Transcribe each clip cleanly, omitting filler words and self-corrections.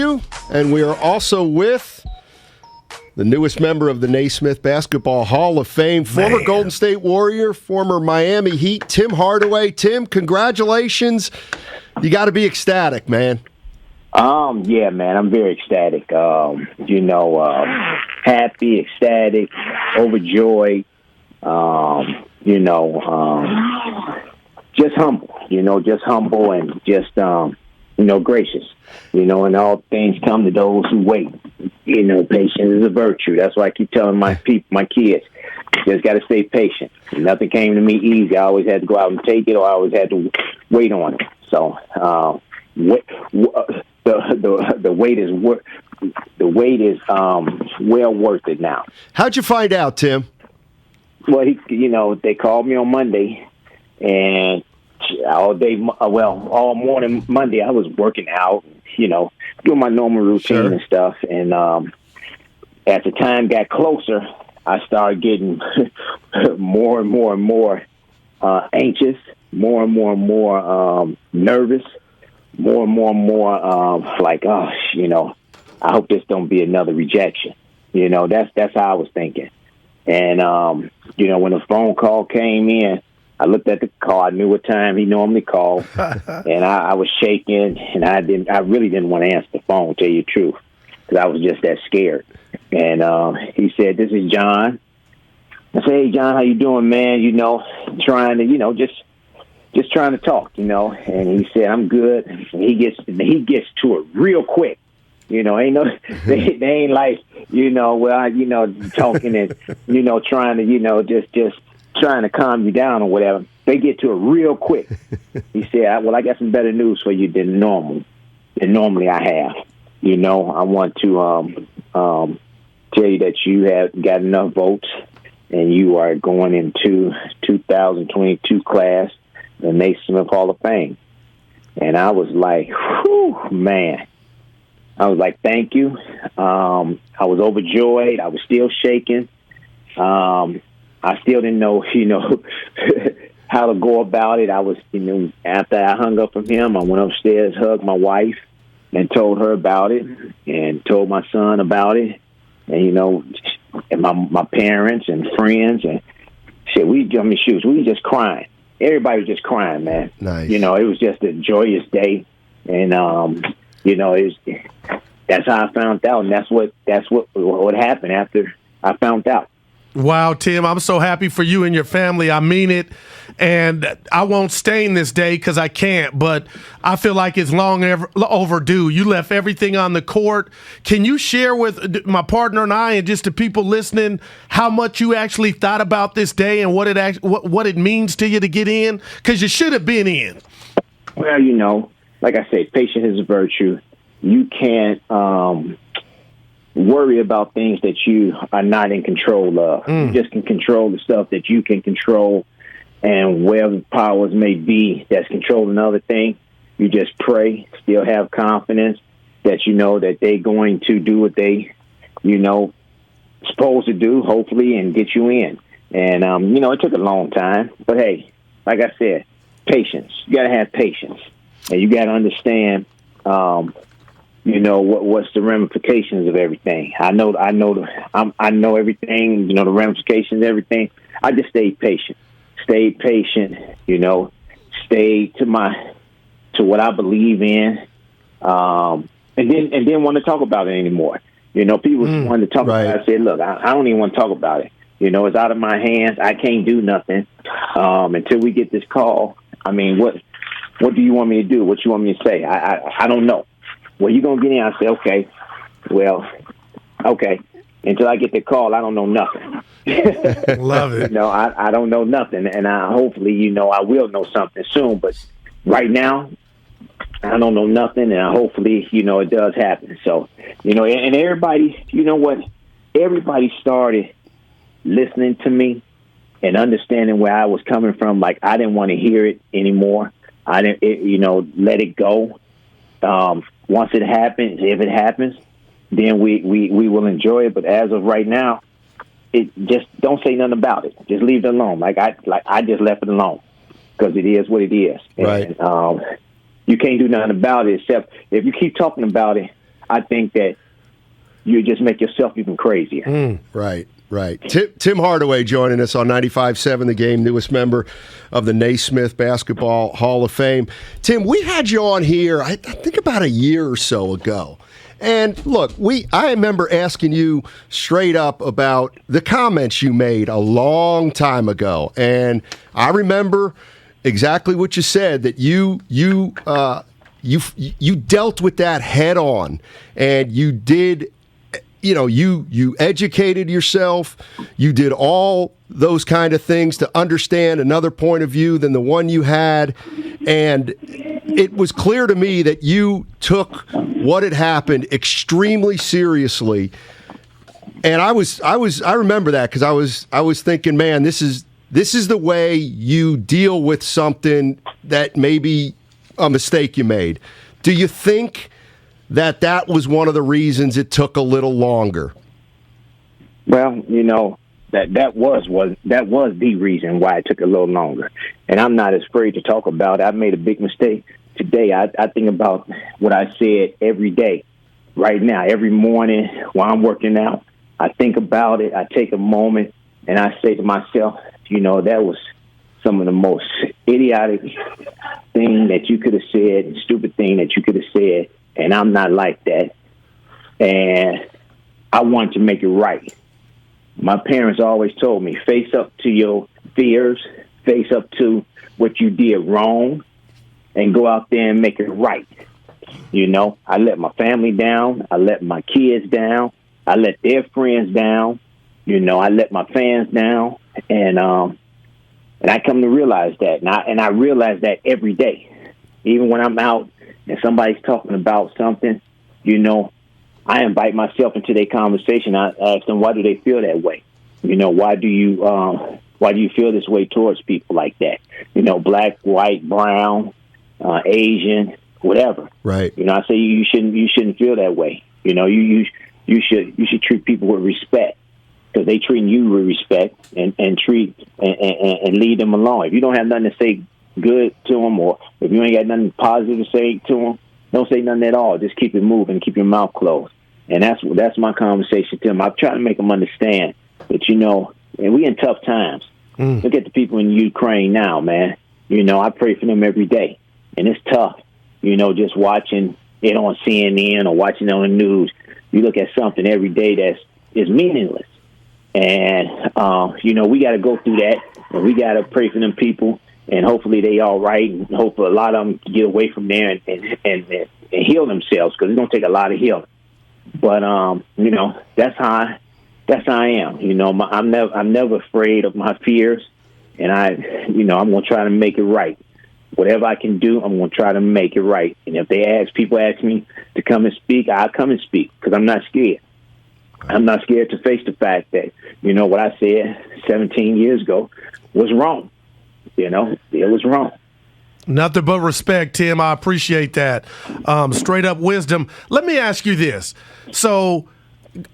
And we are also with the newest member of the Naismith Basketball Hall of Fame, former Golden State Warrior, former Miami Heat, Tim Hardaway. Tim, congratulations. You got to be ecstatic, man. Yeah, man, I'm very ecstatic. Happy, ecstatic, overjoyed. Just humble, and just gracious. And all things come to those who wait. Patience is a virtue. That's why I keep telling my kids, just got to stay patient. Nothing came to me easy. I always had to go out and take it, or I always had to wait on it. So the wait is well worth it now. How'd you find out, Tim? Well, they called me on Monday, and all morning Monday I was working out, doing my normal routine and stuff. And as the time got closer, I started getting more and more anxious, more and more nervous, more and more I hope this don't be another rejection. That's how I was thinking. And when the phone call came in, I looked at the call. I knew what time he normally called, and I was shaking, and I really didn't want to answer the phone, to tell you the truth, because I was just that scared. And he said, "This is John." I said, "Hey, John, how you doing, man? Trying to, just trying to talk, And he said, "I'm good." And he gets to it real quick. Ain't no, they ain't like, talking and, trying to, just trying to calm you down or whatever. They get to it real quick. He said, "Well, I got some better news for you than normally I have. I want to tell you that you have got enough votes, and you are going into 2022 class, the Naismith Hall of Fame." And I was like, whew, man. I was like, thank you. I was overjoyed. I was still shaking. I still didn't know, how to go about it. I was, after I hung up from him, I went upstairs, hugged my wife, and told her about it, and told my son about it, and, and my parents and friends, and shit, we were just crying. Everybody was just crying, man. Nice. It was just a joyous day, and that's how I found out, and that's what happened after I found out. Wow, Tim, I'm so happy for you and your family. I mean it. And I won't stain this day because I can't, but I feel like it's long overdue. You left everything on the court. Can you share with my partner and I and just the people listening how much you actually thought about this day and what it means to you to get in? Because you should have been in. Well, like I said, patience is a virtue. You can't worry about things that you are not in control of. You just can control the stuff that you can control, and wherever powers may be that's controlling other things, you just pray, still have confidence that that they're going to do what they, supposed to do, hopefully, and get you in. And, it took a long time, but hey, like I said, patience. You got to have patience, and you got to understand, what's the ramifications of everything. I know everything, the ramifications of everything. I just stayed patient, stayed to what I believe in, and then want to talk about it anymore. People wanted to talk about it. I said, look, I don't even want to talk about it. It's out of my hands. I can't do nothing until we get this call. I mean, what do you want me to do? What you want me to say? I don't know. Well, you going to get in? I say, okay. Well, okay. Until I get the call, I don't know nothing. Love it. I don't know nothing. And hopefully, I will know something soon. But right now, I don't know nothing. And hopefully, it does happen. So, and everybody, everybody started listening to me and understanding where I was coming from. Like, I didn't want to hear it anymore. I didn't, let it go. Once it happens, if it happens, then we will enjoy it. But as of right now, it just don't say nothing about it. Just leave it alone. I just left it alone because it is what it is. Right. And, you can't do nothing about it except if you keep talking about it, I think that you just make yourself even crazier. Right. Tim Hardaway joining us on 95.7 The Game, newest member of the Naismith Basketball Hall of Fame. Tim, we had you on here, I think about a year or so ago. And look, I remember asking you straight up about the comments you made a long time ago. And I remember exactly what you said, that you dealt with that head on, and you did. You educated yourself. You did all those kind of things to understand another point of view than the one you had. And it was clear to me that you took what had happened extremely seriously. And I remember that, because I was thinking, man, this is the way you deal with something that may be a mistake you made. Do you think that was one of the reasons it took a little longer? Well, that was the reason why it took a little longer. And I'm not as afraid to talk about it. I made a big mistake today. I think about what I said every day, right now, every morning while I'm working out. I think about it. I take a moment and I say to myself, that was some of the most idiotic thing that you could have said, stupid thing that you could have said. And I'm not like that. And I want to make it right. My parents always told me, face up to your fears, face up to what you did wrong, and go out there and make it right. I let my family down. I let my kids down. I let their friends down. I let my fans down. And I come to realize that. And I realize that every day. Even when I'm out and somebody's talking about something, I invite myself into their conversation. I ask them, why do they feel that way? Why do you feel this way towards people like that? Black, white, brown, Asian, whatever. Right. I say you shouldn't feel that way. You should treat people with respect, because they treat you with respect and treat and lead them along. If you don't have nothing to say good to them, or if you ain't got nothing positive to say to them, don't say nothing at all. Just keep it moving, keep your mouth closed. And that's my conversation to them. I'm trying to make them understand that, and we in tough times. Look at the people in Ukraine now, man. I pray for them every day, and it's tough. Just watching it on CNN or watching it on the news. You look at something every day is meaningless. And, we got to go through that, and we got to pray for them people, and hopefully they all right, and hopefully a lot of them get away from there and heal themselves, because it's going to take a lot of healing. But, that's how I am. I'm never afraid of my fears, and I'm going to try to make it right. Whatever I can do, I'm going to try to make it right. And if people ask me to come and speak, I'll come and speak, because I'm not scared. I'm not scared to face the fact that, what I said 17 years ago was wrong. It was wrong. Nothing but respect, Tim. I appreciate that. Straight up wisdom. Let me ask you this. So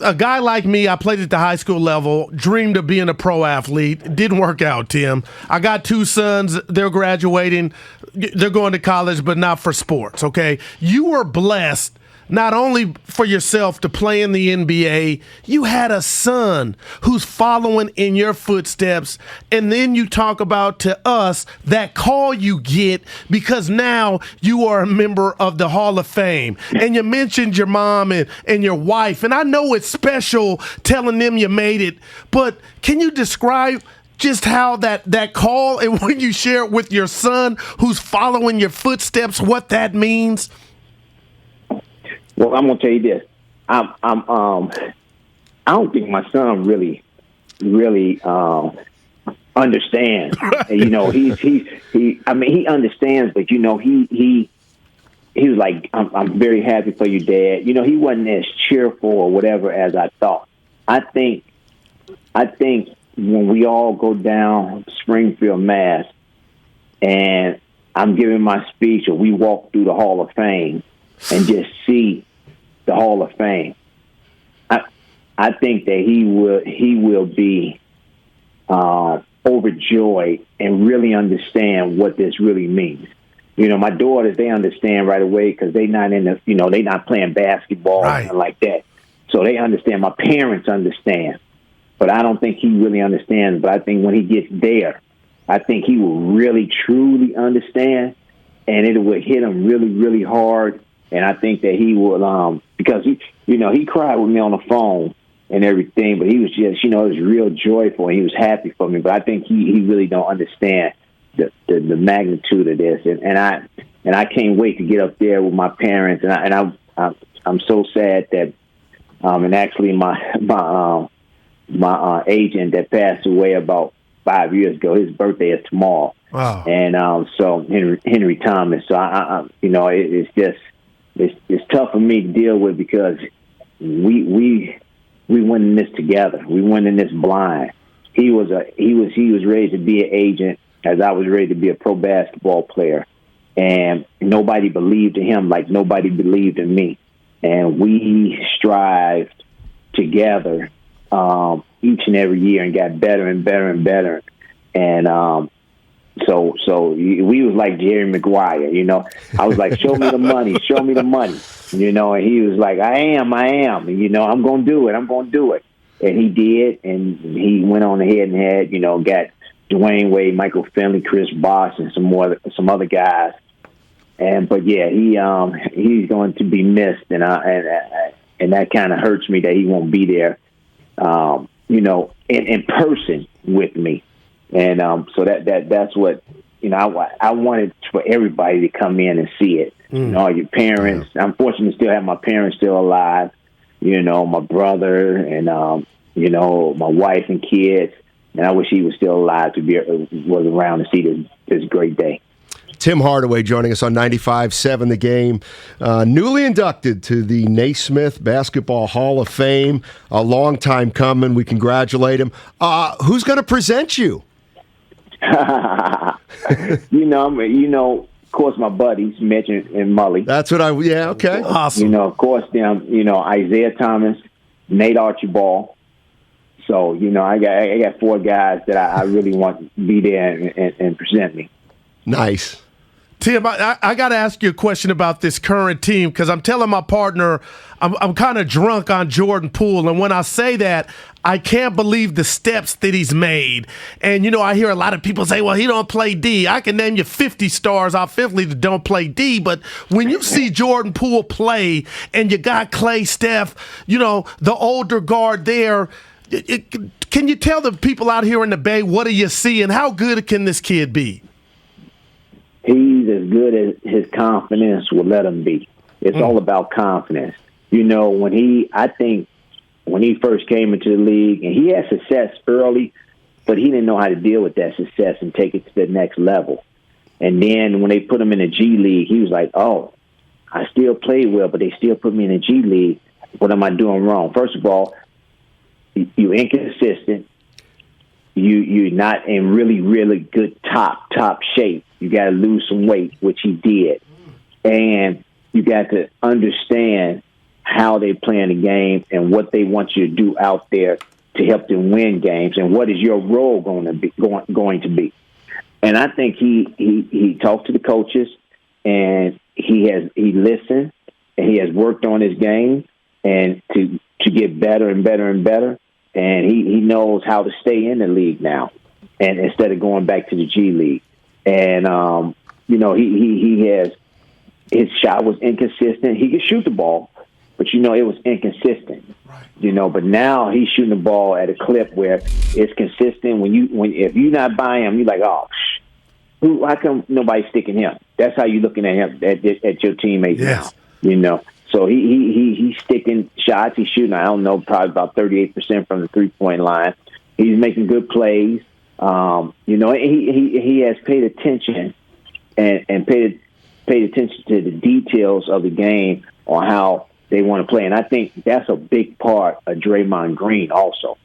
a guy like me, I played at the high school level, dreamed of being a pro athlete. Didn't work out, Tim. I got two sons. They're graduating. They're going to college, but not for sports, okay? You were blessed not only for yourself to play in the NBA, you had a son who's following in your footsteps. And then you talk about, to us, that call you get because now you are a member of the Hall of Fame. And you mentioned your mom and your wife. And I know it's special telling them you made it, but can you describe just how that call, and when you share it with your son who's following your footsteps, what that means? Well, I'm gonna tell you this. I don't think my son really understands. He understands, but he was like, I'm very happy for you, Dad. He wasn't as cheerful or whatever as I thought. I think when we all go down Springfield, Mass, and I'm giving my speech, or we walk through the Hall of Fame and just see the Hall of Fame, I think that he will be overjoyed and really understand what this really means. my daughters, they understand right away because they not in the, they not playing basketball or anything like that. So they understand. My parents understand. But I don't think he really understands. But I think when he gets there, I think he will really, truly understand, and it will hit him really, really hard. And I think that he will, because he cried with me on the phone and everything, but he was just, it was real joyful, and he was happy for me. But I think he really don't understand the magnitude of this, and I can't wait to get up there with my parents, and I'm so sad that, and actually my agent that passed away about 5 years ago, his birthday is tomorrow. Wow. And so Henry Thomas. So it's just it's tough for me to deal with because we went in this together. We went in this blind. He was ready to be an agent as I was ready to be a pro basketball player, and nobody believed in him like nobody believed in me. And we strived together each and every year and got better and better and better. And so we was like Jerry Maguire, I was like, show me the money, show me the money, and he was like, I am, and, I'm going to do it. And he did, and he went on ahead and had, got Dwayne Wade, Michael Finley, Chris Bosh, and some other guys. But yeah, he's going to be missed, and that kind of hurts me that he won't be there, in person with me. And so that's what I wanted for everybody to come in and see it. All your parents. I'm fortunate to still have my parents still alive. My brother and my wife and kids. And I wish he was still alive was around to see this great day. Tim Hardaway joining us on 95.7 The Game. Newly inducted to the Naismith Basketball Hall of Fame. A long time coming. We congratulate him. Who's going to present you? Of course, my buddies, Mitch and Mully. That's what okay. Awesome. Of course, them, Isaiah Thomas, Nate Archibald. So, I got 4 guys that I really want to be there and present me. Nice. Tim, I got to ask you a question about this current team because I'm telling my partner I'm kind of drunk on Jordan Poole. And when I say that, I can't believe the steps that he's made. And, I hear a lot of people say, well, he don't play D. I can name you 50 stars offensively that don't play D. But when you see Jordan Poole play and you got Clay, Steph, the older guard there, can you tell the people out here in the Bay, what do you see and how good can this kid be? He's as good as his confidence will let him be. It's all about confidence. When he first came into the league, and he had success early, but he didn't know how to deal with that success and take it to the next level. And then when they put him in the G League, he was like, oh, I still played well, but they still put me in the G League. What am I doing wrong? First of all, you're inconsistent. You're not in really, really good top shape. You got to lose some weight, which he did. And you got to understand how they play in the game and what they want you to do out there to help them win games and what is your role going to be. And I think he talked to the coaches and he listened and he has worked on his game and to get better and better and better. And he knows how to stay in the league now, and instead of going back to the G League. And he has his shot was inconsistent. He could shoot the ball, but it was inconsistent. Right. But now he's shooting the ball at a clip where it's consistent. If you're not by him, you're like, oh, how come nobody's sticking him? That's how you're looking at him at your teammates now. So he's sticking shots. He's shooting, I don't know, probably about 38% from the 3-point line. He's making good plays. He has paid attention and paid attention to the details of the game on how they want to play. And I think that's a big part of Draymond Green also,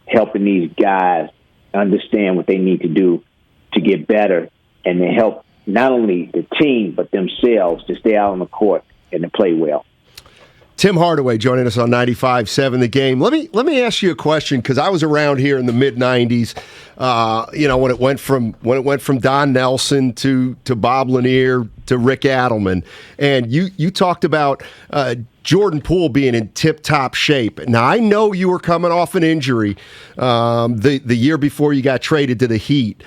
helping these guys understand what they need to do to get better and to help not only the team but themselves to stay out on the court and to play well. Tim Hardaway joining us on 95.7 The Game. Let me ask you a question, because I was around here in the mid 90s. When it went from Don Nelson to Bob Lanier to Rick Adelman, and you talked about Jordan Poole being in tip-top shape. Now, I know you were coming off an injury the year before you got traded to the Heat,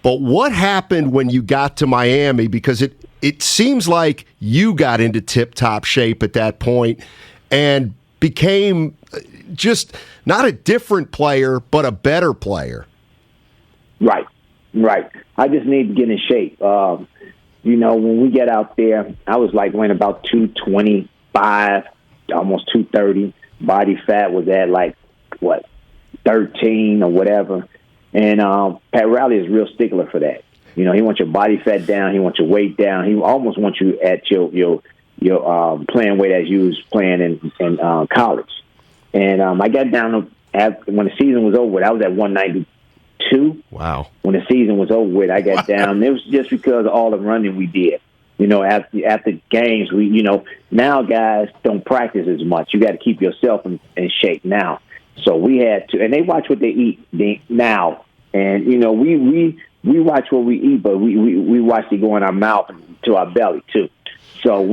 but what happened when you got to Miami? Because it seems like you got into tip-top shape at that point and became just not a different player, but a better player. Right. I just need to get in shape. When we get out there, I was like weighing about 225, almost 230. Body fat was at 13 or whatever. And Pat Riley is a real stickler for that. He wants your body fat down. He wants your weight down. He almost wants you at your playing weight as you was playing in college. And I got down when the season was over. I was at 192. Wow. When the season was over with, I got down. It was just because of all the running we did. After games, now guys don't practice as much. You got to keep yourself in shape now. So we had to, and they watch what they eat now. And, we watch what we eat, but we watch it go in our mouth and to our belly too. So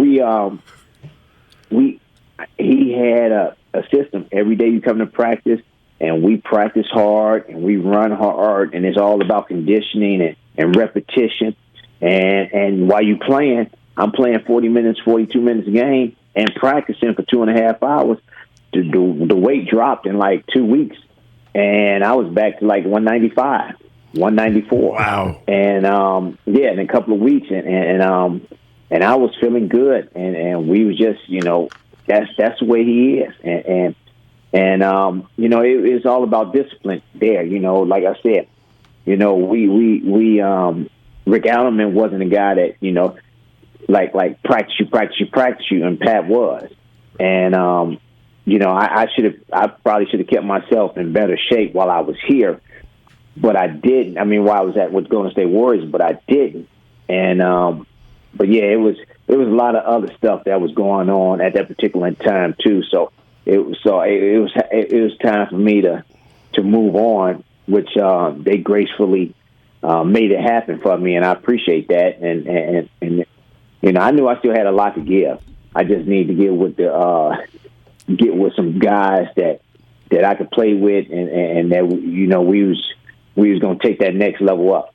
he had a system. Every day you come to practice, and we practice hard and we run hard, and it's all about conditioning and repetition. And while you playing, I'm playing 40 minutes, 42 minutes a game and practicing for 2.5 hours. The weight dropped in 2 weeks, and I was back to 195, 194. Wow. And in a couple of weeks, and I was feeling good, and we was just that's the way he is, and it's all about discipline there. Like I said, we Rick Adelman wasn't a guy that like practice you, and Pat was, and I probably should have kept myself in better shape while I was here, but I didn't. While I was with Golden State Warriors, but I didn't, and but yeah, it was a lot of other stuff that was going on at that particular time too. So it was time for me to move on, which they gracefully made it happen for me, and I appreciate that. And I knew I still had a lot to give. I just need to get with some guys that I could play with, and that we was going to take that next level up.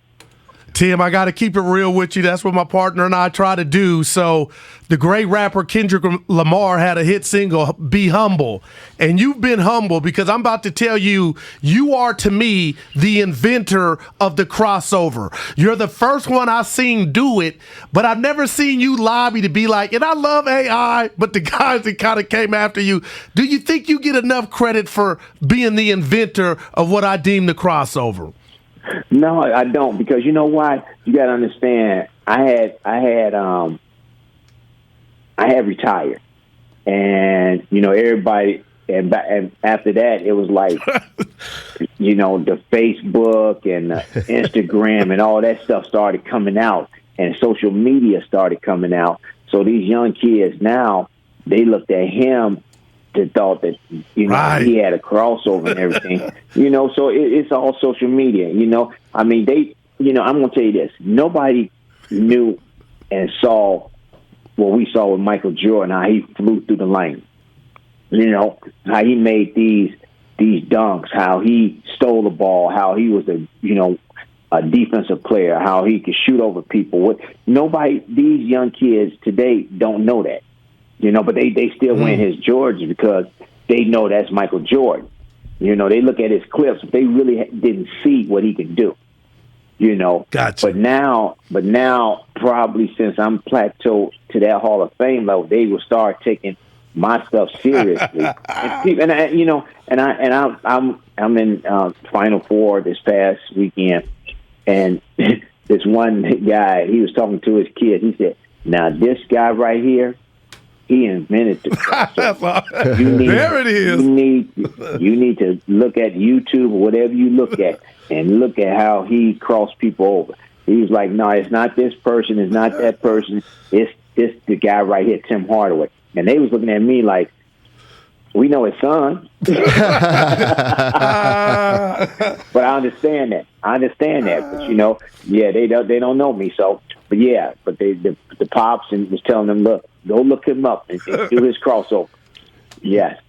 Tim, I got to keep it real with you. That's what my partner and I try to do. So the great rapper Kendrick Lamar had a hit single, Be Humble. And you've been humble, because I'm about to tell you, you are to me the inventor of the crossover. You're the first one I've seen do it, but I've never seen you lobby to be like, and I love AI, but the guys that kind of came after you, do you think you get enough credit for being the inventor of what I deem the crossover? No, I don't, because you know why? You got to understand. I had retired, and everybody, and after that, it was like, the Facebook and the Instagram and all that stuff started coming out, and social media started coming out. So these young kids now, they looked at him. They thought that right. He had a crossover and everything, So it's all social media, I'm going to tell you this: nobody knew and saw what we saw with Michael Jordan, how he flew through the lane, how he made these dunks, how he stole the ball, how he was a defensive player, how he could shoot over people. These young kids today don't know that. But they still win his Jordans because they know that's Michael Jordan. They look at his clips, but they really didn't see what he could do. Gotcha. But now, probably since I'm plateaued to that Hall of Fame level, they will start taking my stuff seriously. I'm in Final Four this past weekend, and this one guy, he was talking to his kid. He said, "Now this guy right here, he invented the crossover. There it is. You need to look at YouTube or whatever you look at, and look at how he crossed people over." He was like, "No, it's not this person. It's not that person. It's the guy right here, Tim Hardaway." And they was looking at me like, We know his son. But I understand that. But they don't know me. So, but the pops and was telling them, look, go look him up and do his crossover. Yes.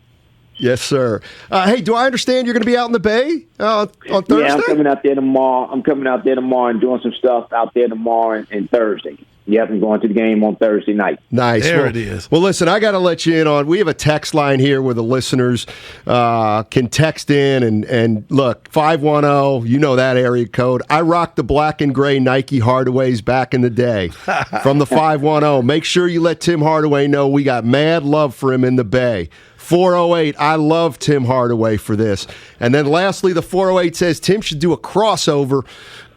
Yes, sir. Hey, do I understand you're going to be out in the Bay on Thursday? Yeah, I'm coming out there tomorrow. I'm coming out there tomorrow and doing some stuff out there tomorrow and Thursday. Yep, I'm going to the game on Thursday night. Nice. There it is. Well, listen, I got to let you in on. We have a text line here where the listeners can text in and look, 510. You know that area code. I rocked the black and gray Nike Hardaways back in the day from the 510. Make sure you let Tim Hardaway know we got mad love for him in the Bay. 408, I love Tim Hardaway for this. And then lastly, the 408 says Tim should do a crossover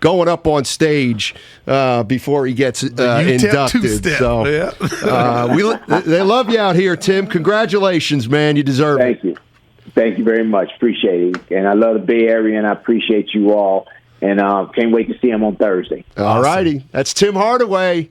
going up on stage before he gets inducted. So they love you out here, Tim. Congratulations, man. You deserve it. Thank you. Thank you very much. Appreciate it. And I love the Bay Area, and I appreciate you all. And can't wait to see him on Thursday. All righty. That's Tim Hardaway.